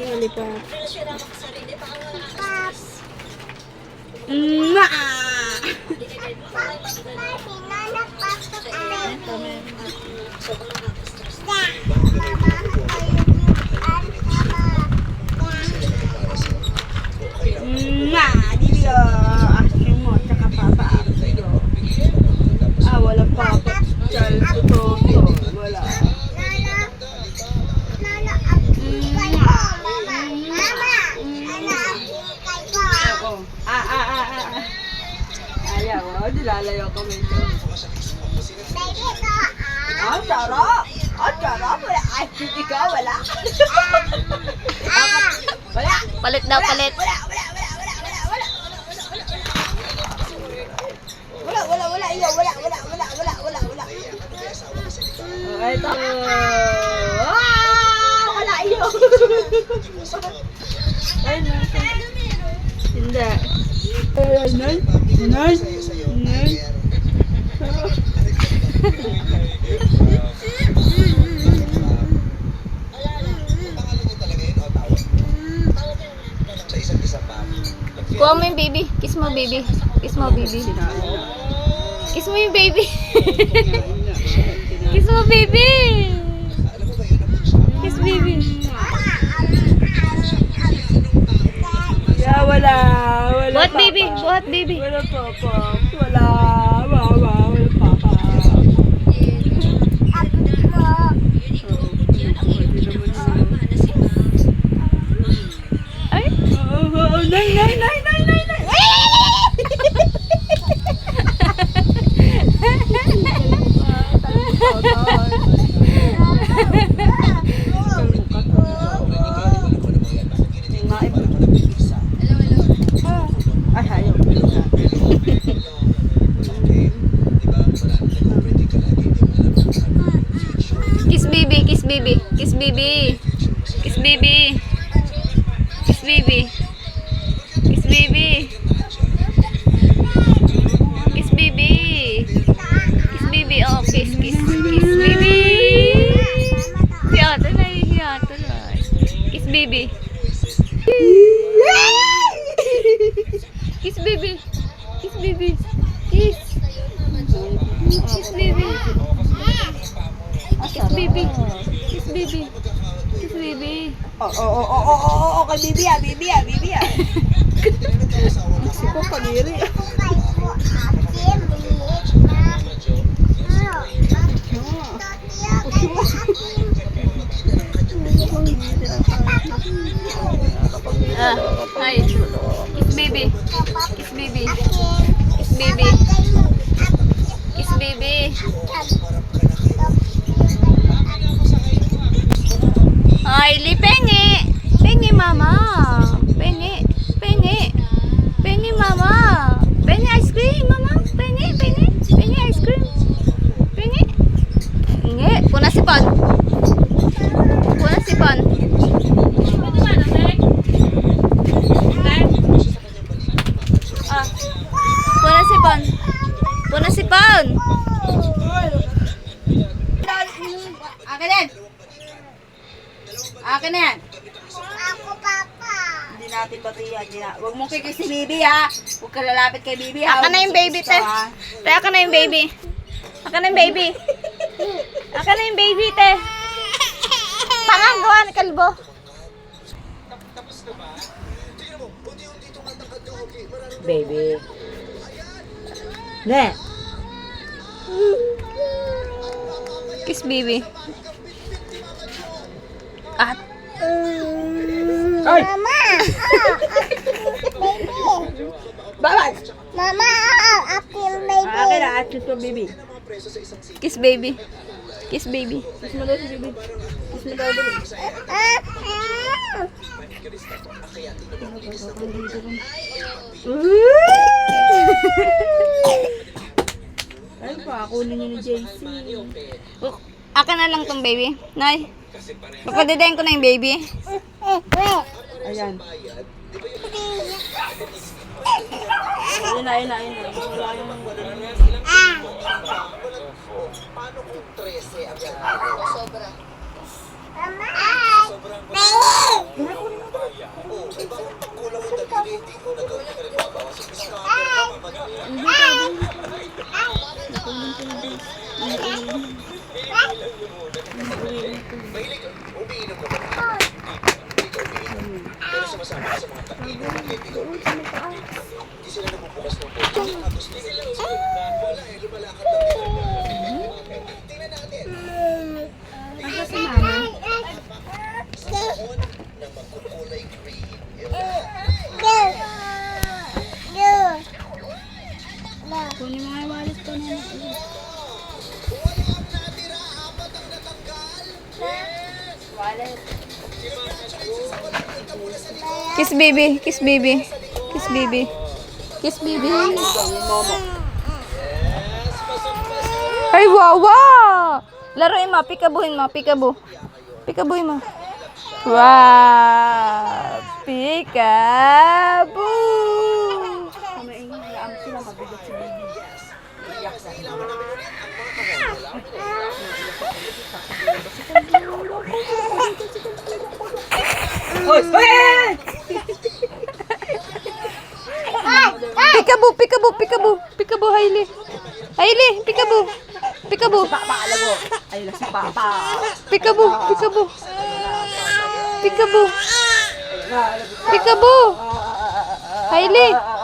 Lollipop. Wala papa. Wala. Ayaw, nilalayo kami ito. Charot! Charot! Wala! Ay, ikaw, wala! Wala! Palit daw, palit. Wala! Iyo, wala! Ito! Wala, iyo! Ay, hindi. Nay! Kuha mo yung baby. Kiss mo, baby. Kiss mo, baby. Kiss mo yung baby. Kiss mo, baby. Kiss, baby. Yeah, wala Buhat, papa. baby. Buhat, baby. Wala papa. Wala papa. Ay. Nay. Ay, ayaw. Kiss, baby. Kiss, baby. Kiss, baby. Kiss, baby. Kiss, baby. Kiss, baby. Kiss, baby. Kiss, baby. Oh, kiss, kiss. Kiss, baby. Hiyata na, hiyata na. Kiss, baby. Kiss, baby. Kiss, baby. Kiss. Kiss, baby. Kiss, baby. Kiss, baby. Kiss, baby. Oh, kay Bibi ah. Siko paniri. Hi. Kiss, baby. Kiss, baby. Kiss, baby. Kiss, baby. Ay, pengi. Pengi, mama. Pengi. Pengi, mama. Pengi ice cream, mama. Pengi. Pengi ice cream. Pengi. Nge, puna si Pon. Puna si Pon. Akin na yan. Ako, Papa. Hindi natin batiyan. Huwag mong kikis si Bibi ha. Huwag ka lalapit kay Bibi ha. Aka na yung baby, te. Te, aka na yung baby. Aka na yung baby. Aka na yung baby, te. Tangang gawa ni kalbo. Baby. Ne. Kiss, baby. At. Ay! Mama. Baby. Babay! Mama, apil baby. Akin na, akin to Bibi. Kiss, baby. Kiss, baby. Kiss mo daw si Bibi. Kiss mo daw Bibi. Ay, pakunin niyo ni JC. Aka na lang tong baby. Nay. Papadidayin ko na yung baby. Ayan. Ayun na. Wala yung... Mama. Kunin mo nga yung wallet ko na. Wallet. Kiss baby, kiss baby. Kiss baby. Kiss baby. Ay, wawa! Laruin mo, pikabuhin mo, pikabu. Pikabuhin mo. Wow! Pikabu! Ang sila mabigat si baby. Iyak na. Hoy! Pikabu, pikabu, pikabu. Pikabu, Hailey. Hailey, pikabu. Pikabu. Paala mo. Ayun na si Papa. Pikabu, pikabu. Pikabu. Pikabu. Hailey.